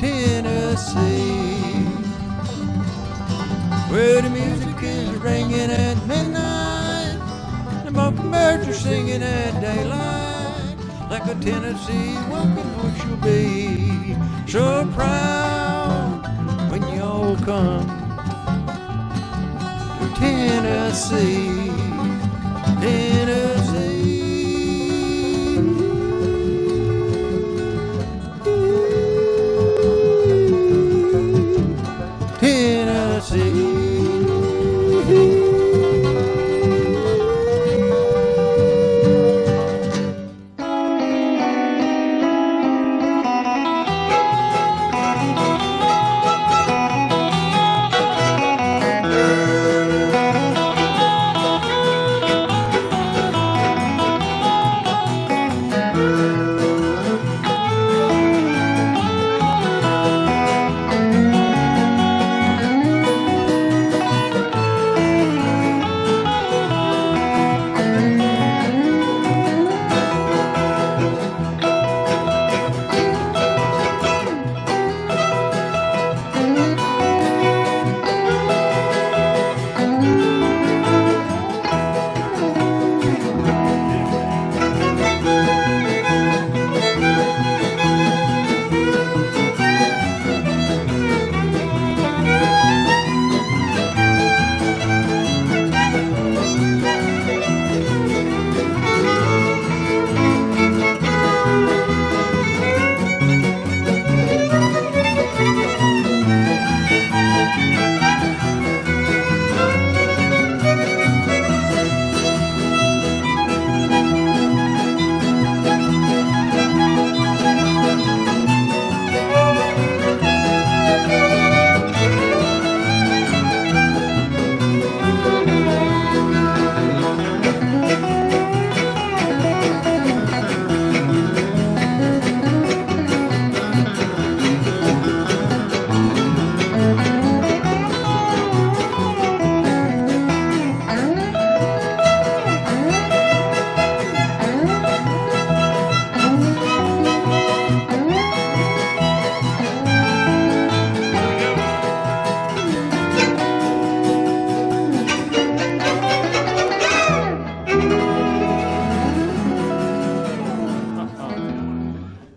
Tennessee, where the music is ringing at midnight, the mockingbirds are singing at daylight, like a Tennessee welcome which you'll be so proud when you all come to Tennessee, Tennessee.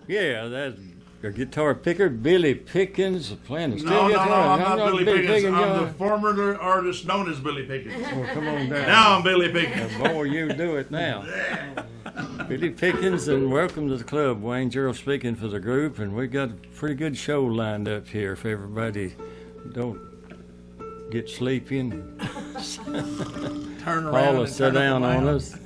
Yeah, that's a guitar picker, Billy Pickens, playing the steel No, guitar. I'm not Billy Pickens. I'm the former artist known as Billy Pickens. Oh, come on down. Now I'm Billy Pickens. Boy, you do it now. Billy Pickens, and welcome to the club. Wayne Gerald speaking for the group, and we've got a pretty good show lined up here if everybody don't get sleepy and Turn around Paula and sit turn up down the on lights. us.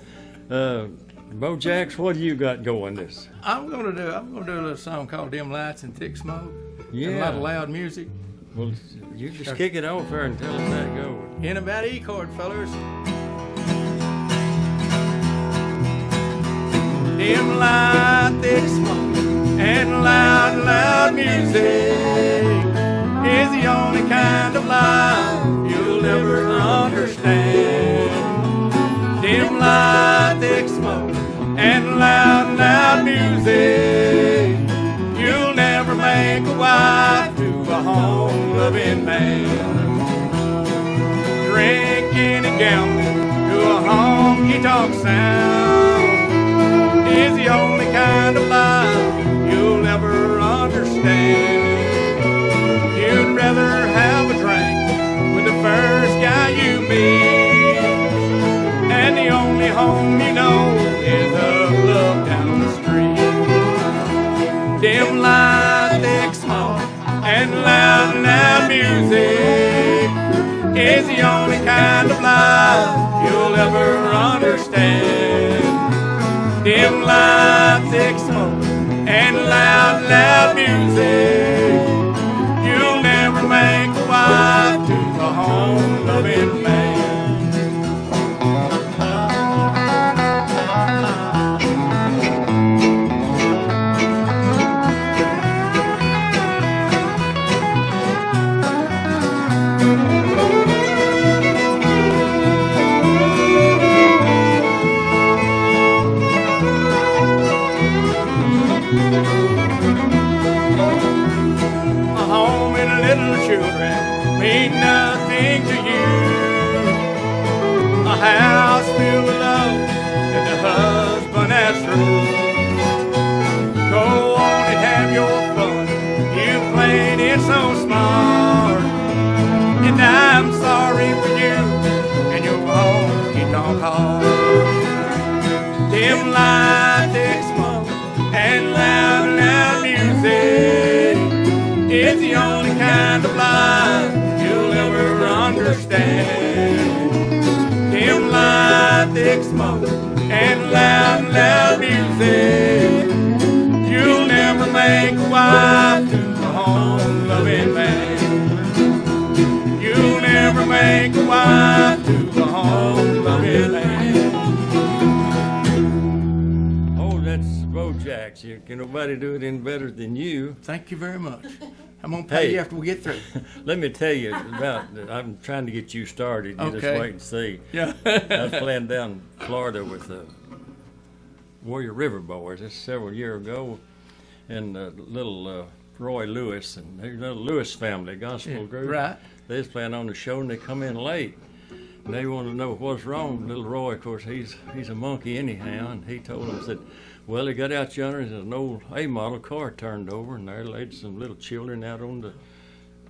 Bo Jax, what do you got going this? I'm gonna do a little song called "Dim Lights and Thick Smoke." Yeah. And a lot of loud music. Well, you just kick it off there and tell us how it goes. In about E chord, fellers. Dim light, thick smoke, and loud, loud music is the only kind of life you'll ever understand. Dim light, thick smoke, and loud, loud music, you'll never make a wife to a home-loving man. Drinking and gambling to a honky-tonk sound is the only kind of life you'll ever understand. You'd rather have a drink with the first guy you meet, and the only home you know is a club down the street. Dim light, thick smoke, and loud, loud music is the only kind of life you'll ever understand. Dim light, thick smoke, and loud, loud music, you'll never make a wife to a home-loving man. Dim light, thick smoke, and loud, loud music. You'll never make a wife to a home-loving man. You'll never make a wife to a home-loving man. Oh, that's Bojack's. Can nobody do it any better than you? Thank you very much. I'm going to pay you after we get through. Let me tell you about. I'm trying to get you started. You just Okay. wait and see. Yeah. I was playing down in Florida with the Warrior River Boys. This is several years ago, and little Roy Lewis and their little Lewis family gospel group. Right. They was playing on the show, and they come in late. And they wanted to know what's wrong. Little Roy, of course, he's a monkey anyhow, and he told them, said, well, he got out yonder, and an old A-model car turned over, and there laid some little children out on the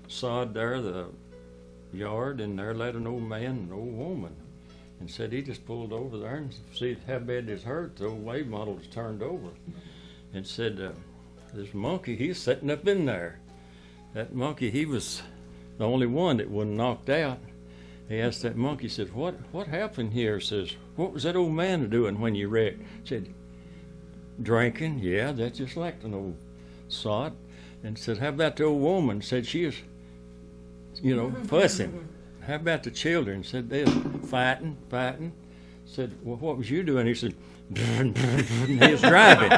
sod there, the yard, and there laid an old man and an old woman. And said he just pulled over there and see how bad it's hurt. The old A-model was turned over. And said, this monkey, he's sitting up in there. That monkey, he was the only one that wasn't knocked out. He asked that monkey, said, what happened here? Says, what was that old man doing when you wrecked? Said, drinking. Yeah, that's just like an old sot. And said, how about the old woman? Said, she was, fussing. How about the children? Said, they're fighting. Said, well, what was you doing? He said, he was driving.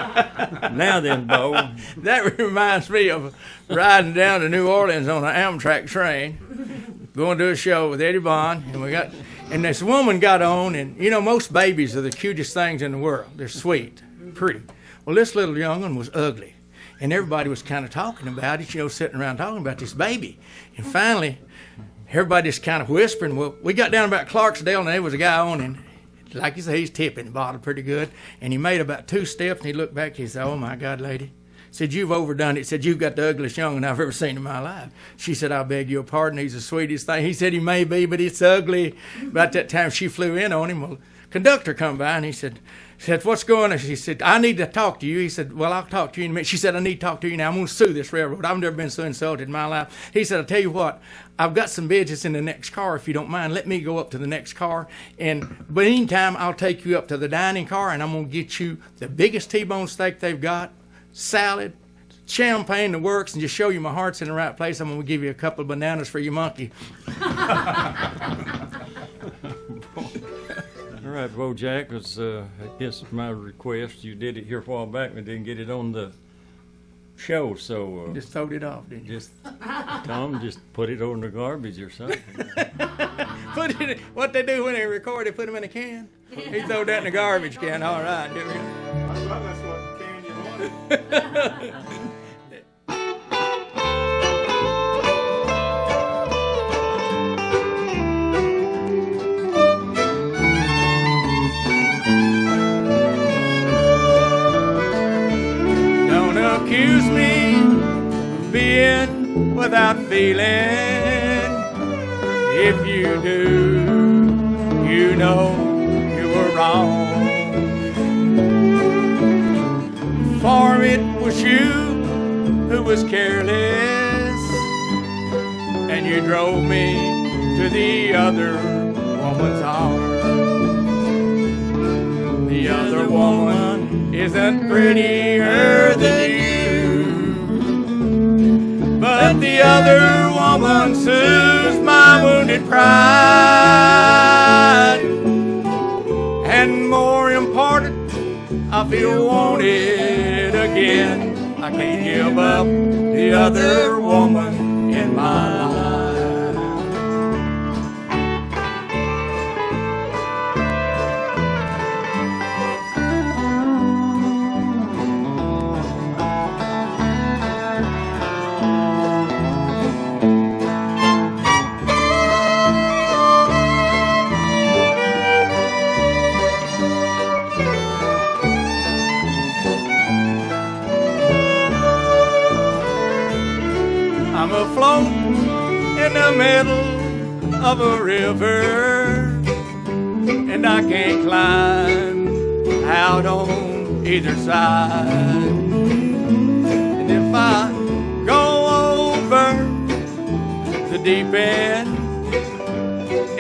Now then, Bo. That reminds me of riding down to New Orleans on an Amtrak train, going to a show with Eddie Bond, and this woman got on, and most babies are the cutest things in the world. They're sweet, pretty. Well, this little young one was ugly, and everybody was kind of talking about it, sitting around talking about this baby. And finally, everybody just kind of whispering. Well, we got down about Clarksdale, and there was a guy on, and like you say, he's tipping the bottle pretty good. And he made about 2 steps, and he looked back, he said, oh, my God, lady. Said, you've overdone it. He said, you've got the ugliest young'un I've ever seen in my life. She said, I beg your pardon, he's the sweetest thing. He said, he may be, but it's ugly. About that time, she flew in on him. Well, conductor come by, and he said, what's going on? She said, I need to talk to you. He said, well, I'll talk to you in a minute. She said, I need to talk to you now. I'm going to sue this railroad. I've never been so insulted in my life. He said, I'll tell you what, I've got some business in the next car. If you don't mind, let me go up to the next car. But meantime, I'll take you up to the dining car, and I'm going to get you the biggest T-bone steak they've got, salad, champagne, the works, and just show you my heart's in the right place. I'm going to give you a couple of bananas for your monkey. All right, Bojack, was I guess my request. You did it here a while back, and didn't get it on the show, so Just throwed it off, didn't you? Tom, just put it on the garbage or something. Put it. What they do when they record, they put them in a can. He throwed that in the garbage can. All right, here we go. I thought that's what can you wanted. Don't accuse me of being without feeling. If you do, you know you were wrong. For it was you who was careless, and you drove me to the other woman's arms. The other woman isn't prettier than you, but the other woman soothes my wounded pride. And more important, I feel wanted again. I can't give up the other woman in my life. I'm afloat in the middle of a river, and I can't climb out on either side. And if I go over the deep end,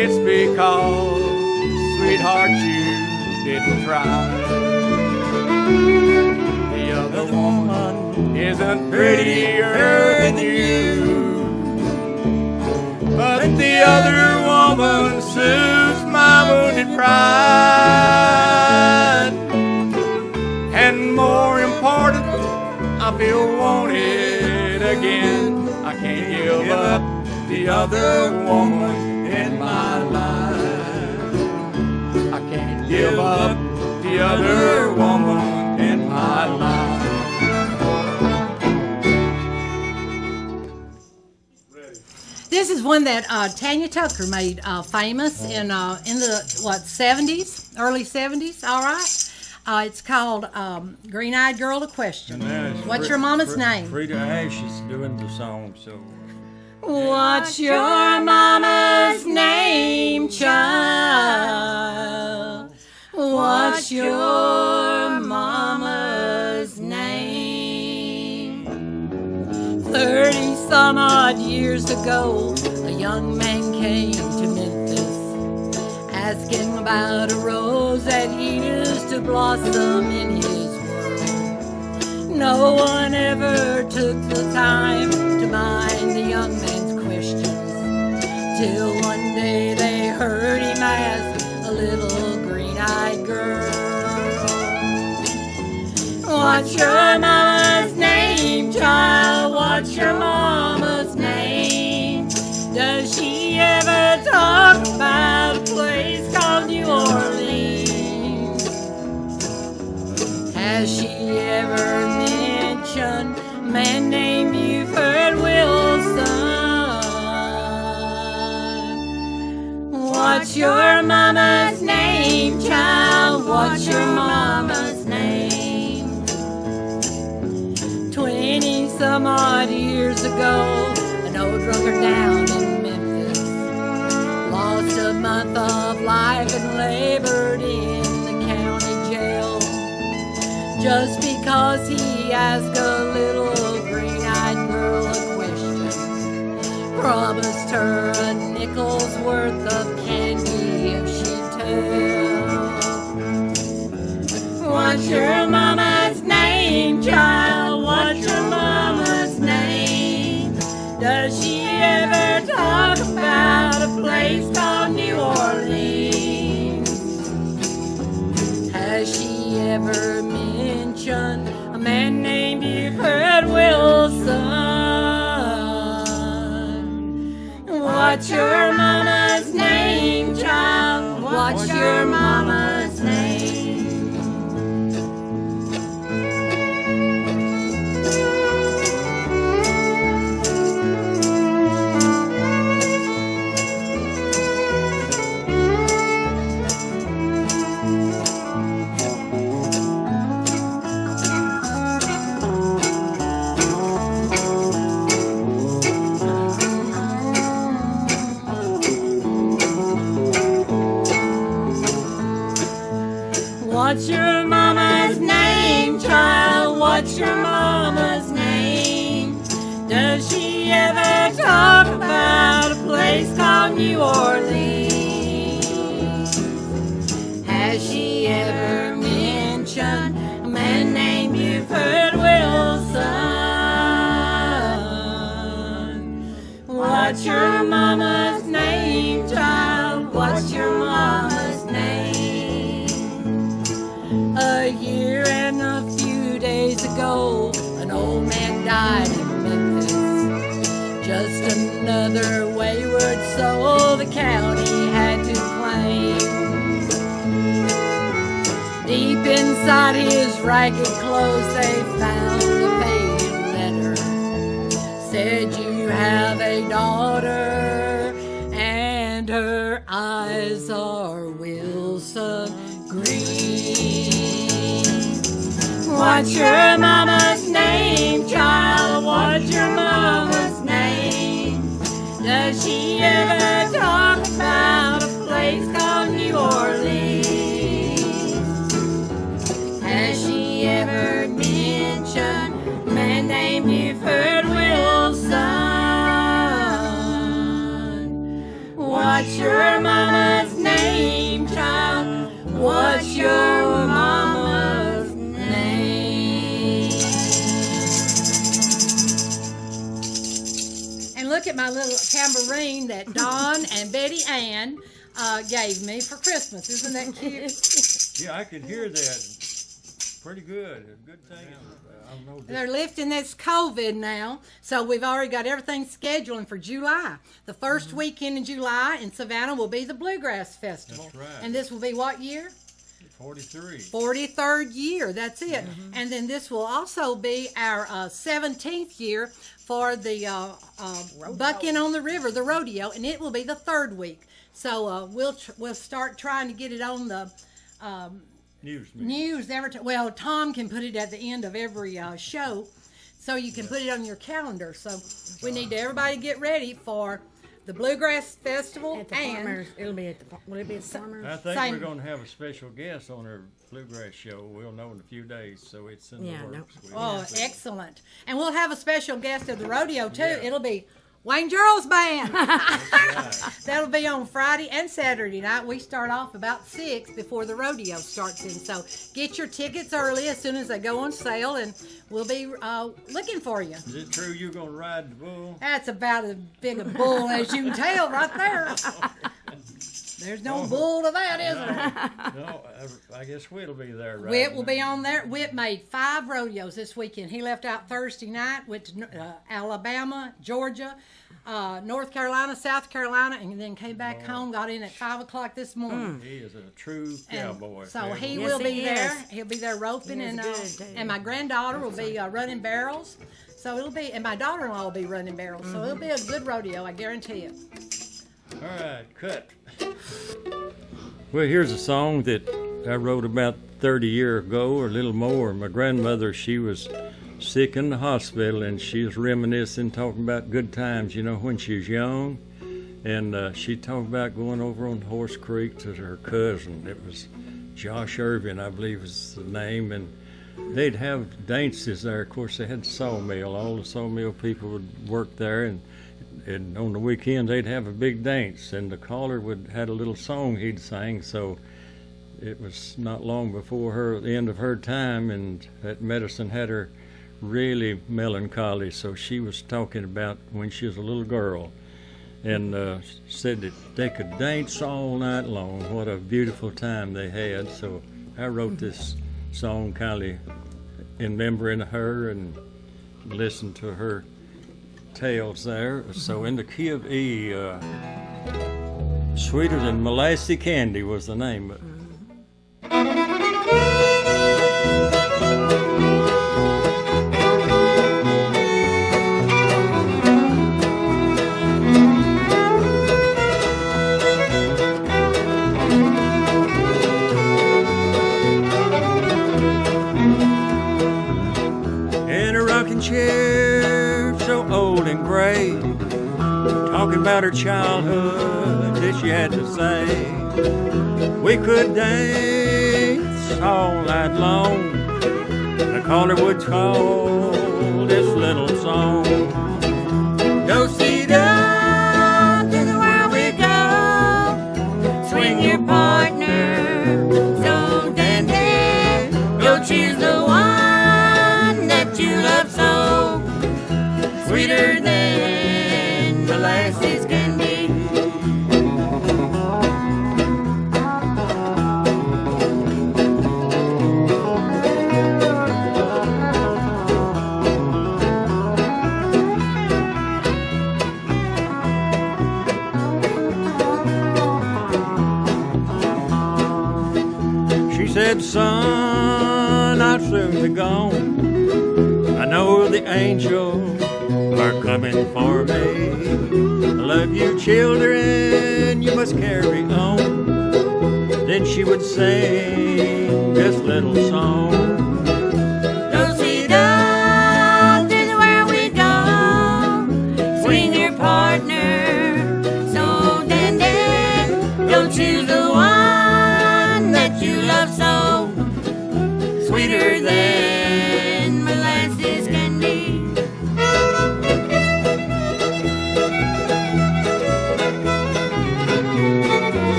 it's because, sweetheart, you didn't try. The other woman isn't prettier than you, but the other woman soothes my wounded pride. And more important, I feel wanted again. I can't give up the other woman in my life. I can't give up the other woman in my life. This is one that Tanya Tucker made famous in the 70s, early 70s. All right. It's called Green Eyed Girl, A Question. What's your mama's name? Frida Ash is doing the song, so. What's your mama's name, child? What's your mama's name? 30 some odd years ago, a young man came to Memphis, asking about a rose that used to blossom in his world. No one ever took the time to mind the young man's questions, till one day they heard him ask a little green-eyed girl, what's your mama's name, child? What's your mama's name? Does she ever talk about a place called New Orleans? Has she ever mentioned a man named Buford Wilson? What's your mama's name, child? What's your mama's name? 20 some odd years ago, an old drunkard down in Memphis lost a month of life and labored in the county jail, just because he asked a little green-eyed girl a question, promised her a nickel's worth of candy if she'd tell. What's your mama's name, child? What's your mama's name? Does she ever talk about a place called New Orleans? Has she ever mentioned a man named Buford Wilson? What's your mama's name, child? What's your mama's name? What's your mama's name, child? What's your mama's name? Does she ever talk about a place called New Orleans? Has she ever mentioned a man named Buford Wilson? What's your mama's name, child? What's your mama's name? A year and a few days ago, an old man died in Memphis. Just another wayward soul the county had to claim. Deep inside his ragged clothes they found a faded letter. Said you have a daughter and her eyes are Wilson green. What's your mama's name, child? What's your mama's name? Does she ever talk about a place called New Orleans? Has she ever mentioned a man named Buford Wilson? What's your mama's What's your mama's name? And look at my little tambourine that Don and Betty Ann gave me for Christmas. Isn't that cute? Yeah, I could hear that. Pretty good. A good thing. I don't know. They're lifting this COVID now, so we've already got everything scheduling for July. The first weekend in July in Savannah will be the Bluegrass Festival. That's right. And this will be what year? 43. 43rd year. That's it. And then this will also be our 17th year for the Bucking on the River, the rodeo, and it will be the 3rd week. So we'll start trying to get it on the news every time. Well, Tom can put it at the end of every show, so you can put it on your calendar. So we need everybody to get ready for the Bluegrass Festival. At the and farmers, it'll be at the. Will it be at the farmers? I think Same. we're going to have a special guest on our Bluegrass show. We'll know in a few days, so it's in Yeah, the works. Oh, excellent. And we'll have a special guest at the rodeo, too. It'll be Wayne Jarrell's band. That'll be on Friday and Saturday night. We start off about 6 before the rodeo starts in. So get your tickets early as soon as they go on sale, and we'll be looking for you. Is it true you're going to ride the bull? That's about as big a bull as you can tell right there. There's no bull to that, is there? No, I guess Whit'll be there, right? Whit will be on there. Whit made 5 rodeos this weekend. He left out Thursday night, went to Alabama, Georgia, North Carolina, South Carolina, and then came back home, got in at 5 o'clock this morning. He is a true cowboy. So he Yes, will be he there. is. He'll be there roping, He is and good, too. and my granddaughter will be running barrels. So it'll be, and my daughter-in-law will be running barrels. So it'll be a good rodeo, I guarantee it. All right, cut. Well, here's a song that I wrote about 30 years ago or a little more. My grandmother, she was sick in the hospital, and she was reminiscing, talking about good times, you know, when she was young. And she talked about going over on Horse Creek to her cousin. It was Josh Irvin, I believe is the name. And they'd have dances there. Of course, they had the sawmill. All the sawmill people would work there, and on the weekend they'd have a big dance, and the caller had a little song he'd sing. So it was not long before the end of her time, and that medicine had her really melancholy. So she was talking about when she was a little girl, and said that they could dance all night long. What a beautiful time they had. So I wrote this song kind of in remembering her and listened to her tales there. So in the key of E, Sweeter Than Molasses Candy was the name of it. In a rocking chair so old and gray, talking about her childhood that she had to say. We could dance all night long, the caller would call this little song. Do-si-da, to the world we go, swing your partner, so dandy, go choose the one that you love so, sweeter than molasses can be. She said, son, I'll soon be gone. I know the angels are coming for me. I love you, children, you must carry on. Then she would sing this little song. Do-si-da, to the world we go, swing your partner, so dandy, don't choose the one that you love so, sweeter than molasses can be.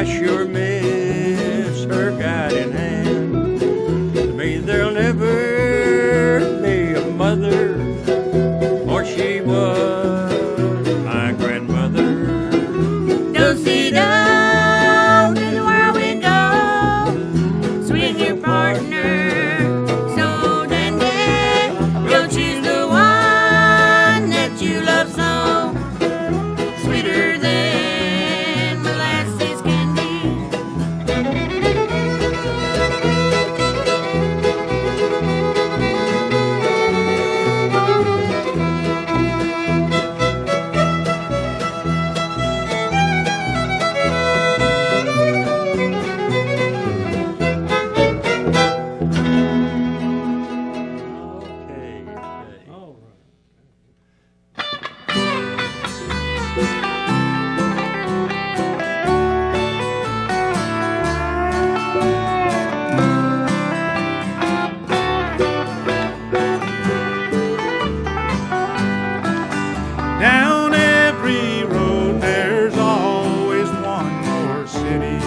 sure miss her guiding hand. To me, there'll never be a mother, for she was my grandmother. Do-si-do, to the world we go. Swing your partner, so dandy. You'll choose the one that you love so, sweeter than molasses candy. Okay. All right. Down every road there's always one more city.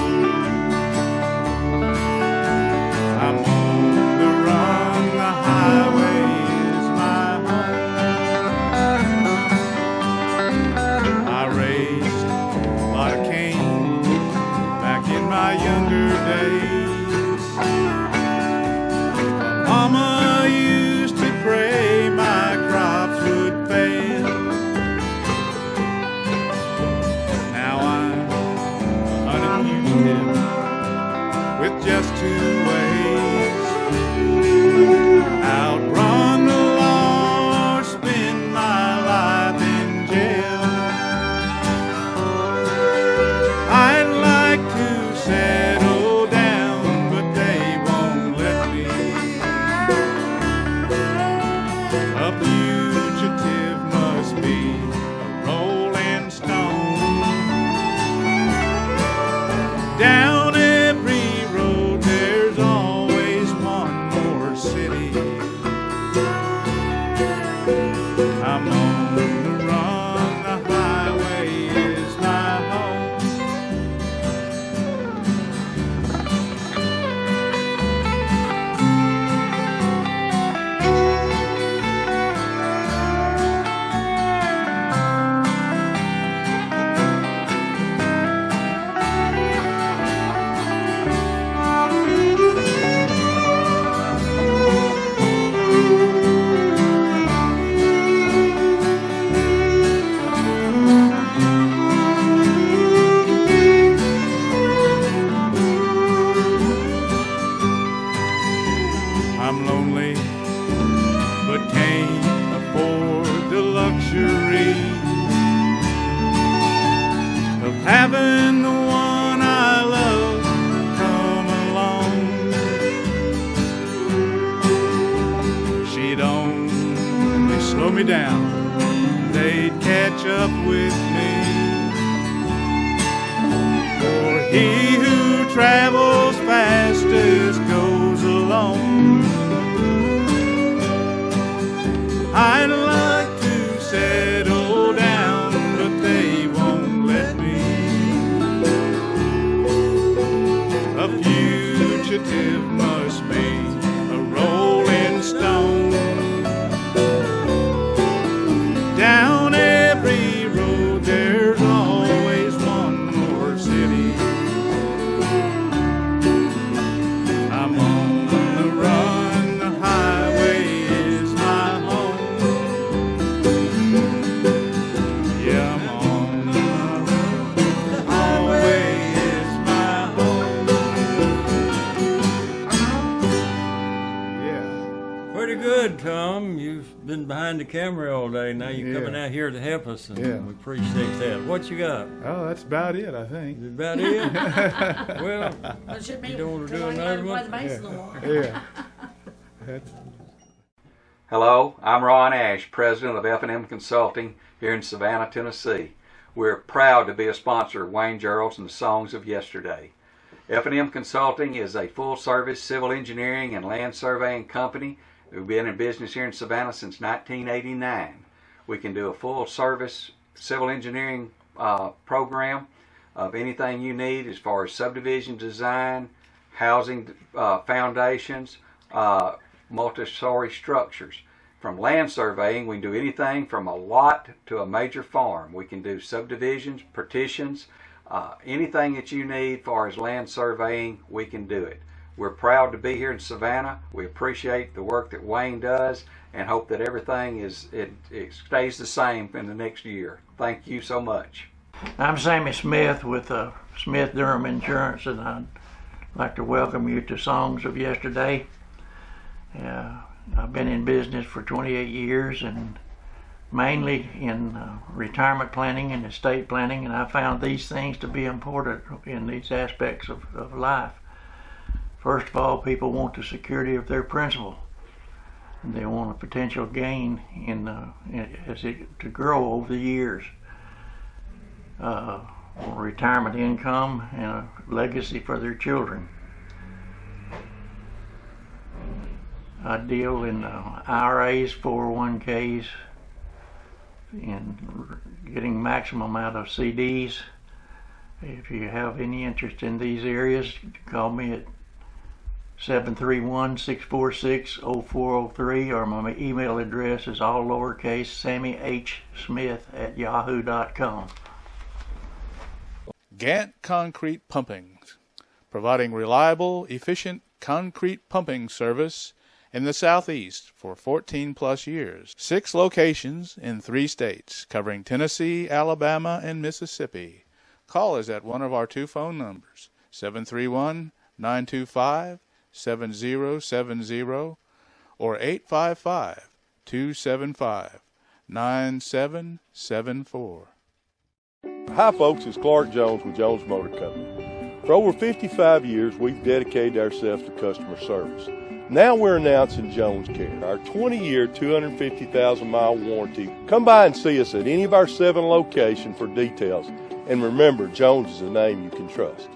I'm on the run, the highway is my home. I raised a lot of cane back in my younger days. Mama used to pray my crops would fail. Now I'm hunting fugitive with just 2 ways: outrun the law or spend my life in jail. I'd like to settle down, but they won't let me. A fugitive must be a rolling stone. Down every road there's always one more city. I'm on the run, the highway is my home. I'm lonely, but can't afford the luxury of having the one I love come along. She'd only slow me down, they'd catch up with me. For he who travels fastest goes alone. I'd like to settle down, but they won't let me. A fugitive must be a rolling stone. Down every road there's always one more city. I'm on the run, the highway is my home. Yeah, I'm on the run, the highway is my home. Yeah. Pretty good, Tom. You've been behind the camera all day. Now you're Yeah. coming out here to help us, and Yeah. we appreciate that. What you got? Oh, that's about it, I think. Is it about it? Well, Well, it should be. You don't wanna do till I another learn to one? play the bass no more. Yeah. That's, Hello, I'm Ron Ash, president of F&M Consulting here in Savannah, Tennessee. We're proud to be a sponsor of Wayne Gerald's and the Songs of Yesterday. F&M Consulting is a full-service civil engineering and land surveying company. We've been in business here in Savannah since 1989. We can do a full-service civil engineering program. of anything you need as far as subdivision design, housing foundations, multi-story structures. From land surveying, we can do anything from a lot to a major farm. We can do subdivisions, partitions, anything that you need as far as land surveying, we can do it. We're proud to be here in Savannah. We appreciate the work that Wayne does and hope that everything it stays the same in the next year. Thank you so much. I'm Sammy Smith with Smith Durham Insurance, and I'd like to welcome you to Songs of Yesterday. I've been in business for 28 years and mainly in retirement planning and estate planning, and I found these things to be important in these aspects of life. First of all, people want the security of their principal. And they want a potential gain to grow over the years. Retirement income and a legacy for their children. I deal in IRAs, 401ks, and getting maximum out of CDs. If you have any interest in these areas, call me at 731-646-0403, or my email address is all lowercase, sammyhsmith@yahoo.com. Gant Concrete Pumping, providing reliable, efficient concrete pumping service in the Southeast for 14-plus years. 6 locations in 3 states, covering Tennessee, Alabama, and Mississippi. Call us at one of our 2 phone numbers, 731-925-7070 or 855-275-9774. Hi folks, it's Clark Jones with Jones Motor Company. For over 55 years, we've dedicated ourselves to customer service. Now we're announcing Jones Care, our 20-year, 250,000-mile warranty. Come by and see us at any of our 7 locations for details. And remember, Jones is a name you can trust.